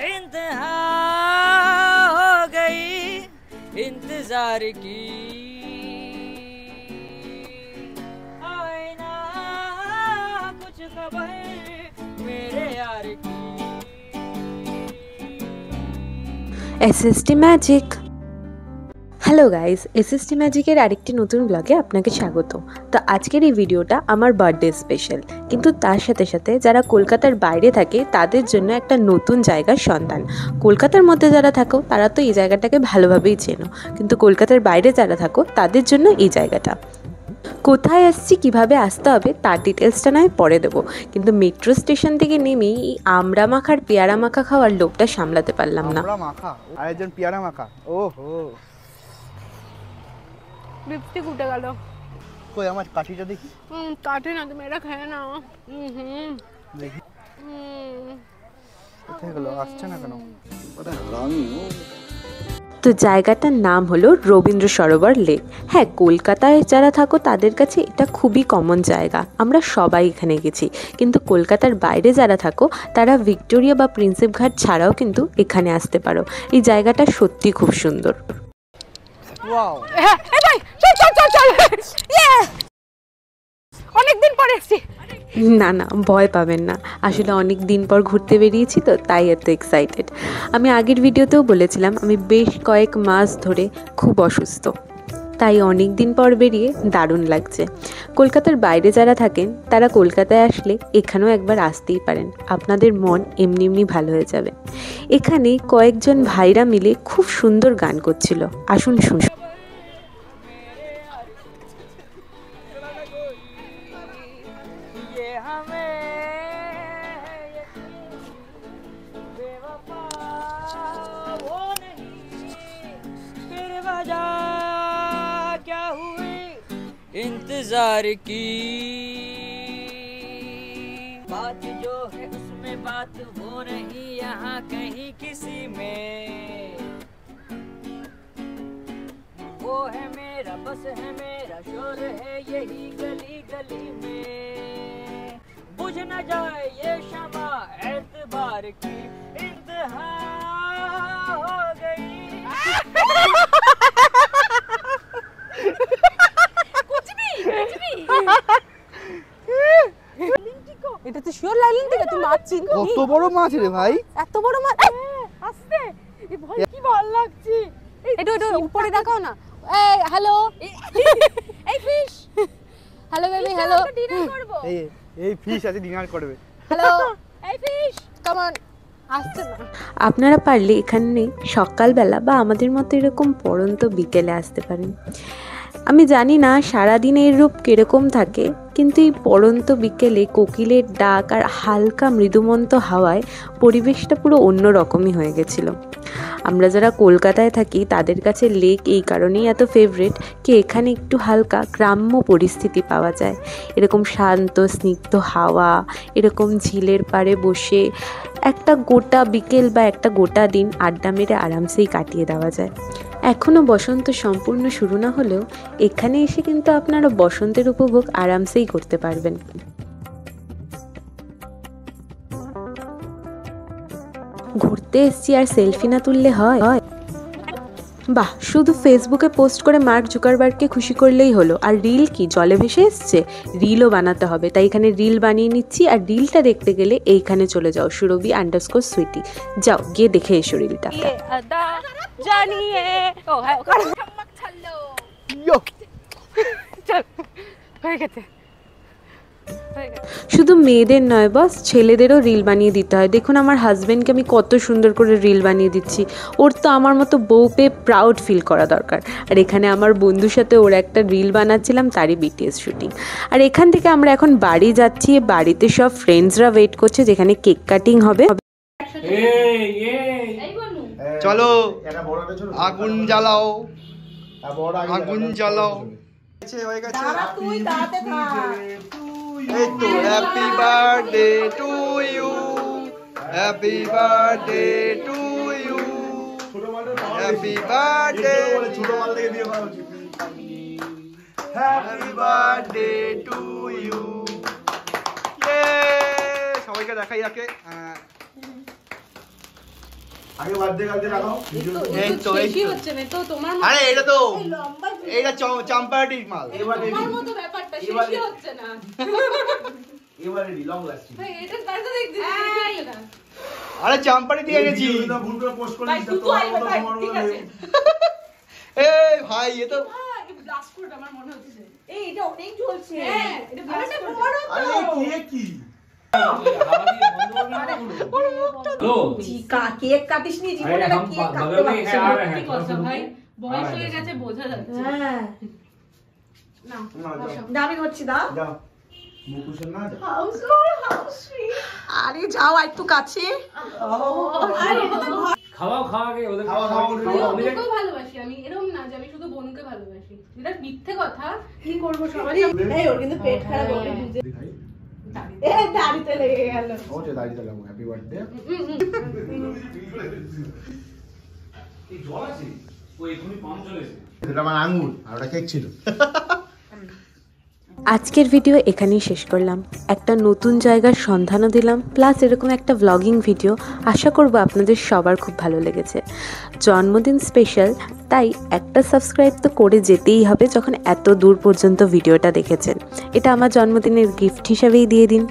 इंतहा हो गई इंतजार की आए ना कुछ खबर मेरे यार की। SST magic. Hello guys, SST ম্যাজিকের আরেকটি নতুন ব্লগে আপনাকে স্বাগত। তো আজকের এই ভিডিওটা আমার বার্থডে স্পেশাল, কিন্তু তার সাথে সাথে যারা কলকাতার বাইরে থাকে তাদের জন্য একটা নতুন জায়গার সন্ধান। কলকাতার মধ্যে যারা থাকো তারা তো এই জায়গাটাকে ভালোভাবেই চেনো, কিন্তু কলকাতার বাইরে যারা থাকো তাদের জন্য এই জায়গাটা। কোথায় আসছি, কিভাবে আসতে হবে তার ডিটেলসটা নয় পরে দেবো, কিন্তু মেট্রো স্টেশন থেকে নেমেই এই আমড়া মাখার পেয়ারা মাখা খাওয়ার লোভটা সামলাতে পারলাম না। আমড়া মাখা আর একজন পেয়ারা মাখা, ওহো লিপস্টিক উঠে গেল। কই আমার কাঠিটা দেখি। কাটে না, তুমি এটা খেয়ে নাও। দেখি কোথায় গেল, আসছে না কেন? তো জায়গাটার নাম হলো রবীন্দ্র সরোবর লেক। হ্যাঁ, কলকাতায় যারা থাকো তাদের কাছে এটা খুবই কমন জায়গা, আমরা সবাই এখানে গেছি। কিন্তু কলকাতার বাইরে যারা থাকো তারা ভিক্টোরিয়া বা প্রিন্সেপ ঘাট ছাড়াও কিন্তু এখানে আসতে পারো। এই জায়গাটা সত্যি খুব সুন্দর। ওয়াও, অনেকদিন পরে এসেছি। না না, ভয় পাবেন না, আসলে অনেক দিন পর ঘুরতে বেরিয়েছি তো তাই এত এক্সাইটেড। আমি আগের ভিডিওতেও বলেছিলাম আমি বেশ কয়েক মাস ধরে খুব অসুস্থ, তাই অনেক দিন পর বেরিয়ে দারুণ লাগছে। কলকাতার বাইরে যারা থাকেন তারা কলকাতায় আসলে এখানেও একবার আসতেই পারেন, আপনাদের মন এমনি এমনি ভালো হয়ে যাবে। এখানে কয়েকজন ভাইরা মিলে খুব সুন্দর গান করছিল, আসুন শুনুন। इंतजार की बात जो है उसमें बात हो नहीं यहाँ कहीं किसी में। वो है मेरा बस है मेरा शोर है यही गली गली में। बुझ न जाए ये शमा एतबार की इंतहा हो गई। এটা তো শিওর লাইলিন থেকে তুই মাছ চিন। কত বড় মাছ রে ভাই, এত বড় মাছ। আস্তে, এই ভাই কি ভালো লাগছে। এটা উপরে দেখাও না। এই হ্যালো, এই fish, hello baby, hello. Dinner করব। এই ফিশ আছে ডিনার করবে। হ্যালো, এই ফিশ কাম অন। আসতে না। আপনারা পারলে এখানে সকালবেলা বা আমাদের মতো এরকম পড়ন্ত বিকেলে আসতে পারেন। আমি জানি না সারাদিন এর রূপ কীরকম থাকে, কিন্তু এই পড়ন্ত বিকেলে কোকিলের ডাক আর হালকা মৃদুমন্ত হাওয়ায় পরিবেশটা পুরো অন্য রকমই হয়ে গেছিল। আমরা যারা কলকাতায় থাকি তাদের কাছে লেক এই কারণেই এত ফেভারিট কি এখানে একটু হালকা গ্রাম্য পরিস্থিতি পাওয়া যায়। এরকম শান্ত স্নিগ্ধ হাওয়া, এরকম ঝিলের পাড়ে বসে একটা গোটা বিকেল বা একটা গোটা দিন আড্ডা মেরে আরামসেই কাটিয়ে দেওয়া যায়। এখনও বসন্ত সম্পূর্ণ শুরু না হলেও এখানে এসে কিন্তু আপনারা বসন্তের উপভোগ আরামসেই করতে পারবেন। ঘুরতে এসছি আর সেলফি না তুললে হয়? বাহ, শুধু ফেসবুকে পোস্ট করে মার্ক জুকারবার্গকে খুশি করলেই হলো? আর রিল কি জলে ভেসে এসছে? রিলও বানাতে হবে, তাই এখানে রিল বানিয়ে নিচ্ছি। আর রিলটা দেখতে গেলে এইখানে চলে যাও, সুরভি_সুইটি, যাও গিয়ে দেখে এসো রিলটা। জানিয়ে ও হ্যাঁ ঠাম্মাক ছাড়লো। চল হয়ে গেছে। শুধু মেয়েদের নয় বস, ছেলেদেরও রিল বানিয়ে দিতে হয়। দেখুন আমার হাজব্যান্ডকে আমি কত সুন্দর করে রিল বানিয়ে দিচ্ছি, ওর তো আমার মতো বউ পেয়ে প্রাউড ফিল করা দরকার। আর এখানে আমার বন্ধুর সাথে ওর একটা রিল বানাচ্ছিলাম, তারই বিটিএস শুটিং। আর এখান থেকে আমরা এখন বাড়ি যাচ্ছি, বাড়িতে সব ফ্রেন্ডসরা ওয়েট করছে যেখানে কেক কাটিং হবে। চলো আগুন জ্বালাও, আগুন জ্বালাও। হয়ে গেছে, তুই তাতে থাক। এই তো happy birthday to you, happy birthday to you, happy birthday, happy birthday to you. সবাইকে দেখাই আগে আগে বার্থডে কালকে লাগাও এই তো শেষই হচ্ছে না তো তোমার আরে এটা তো এইটা চাম্পাটির মাল এবার তোমার মতো ব্যাপারটা শেষই হচ্ছে না এবার রেডি লং লাস্টিং ভাই এটা তার সাথে শেষই হচ্ছে না আরে চাম্পাটি দিয়ে এনেছি ভুল করে পোস্ট করে ভাই দিছ তুই তো আইবে ভাই ঠিক আছে এই ভাই এ তো এই ব্লাস্ট করবে আমার মনে হচ্ছে এই এটা অনেক জ্বলছে হ্যাঁ এটা ব্লাস্ট করবে আরে কে কি কেক কাটিস নি জীবনে না কেক কাটতে পারছিস না। কি কথা ভাই বয়স হয়ে গেছে বোঝা যাচ্ছে হ্যাঁ না দামি করছি দাও যাও মুকুশের না যাও হাউস আরে যাও একটু কাছে আরে খাওয়াকে ওদের খাওয়া বনুকে ভালোবাসি আমি এরকম না যে আমি শুধু বনুকে ভালোবাসি এটা মিথ্যে কথা কি করব সবাই এই ওর কিন্তু পেট খারাপ ওকে বুঝে দেখাই এ দাড়িতে লেগে গেল ওকে দাঁড়িয়ে লাগাবো হ্যাপি বার্থডে এই জল আছে ও এখনই পাম্প চলেছে এটা আমার আঙ্গুর আর ওটা কেক ছিল আজকের ভিডিও এখানেই শেষ করলাম। একটা নতুন জায়গার সন্ধানও দিলাম, প্লাস এরকম একটা ভ্লগিং ভিডিও। আশা করব আপনাদের সবার খুব ভালো লেগেছে। জন্মদিন স্পেশাল, তাই একটা সাবস্ক্রাইব তো করে যেতেই হবে যখন এত দূর পর্যন্ত ভিডিওটা দেখেছেন। এটা আমার জন্মদিনের গিফট হিসাবেই দিয়ে দিন।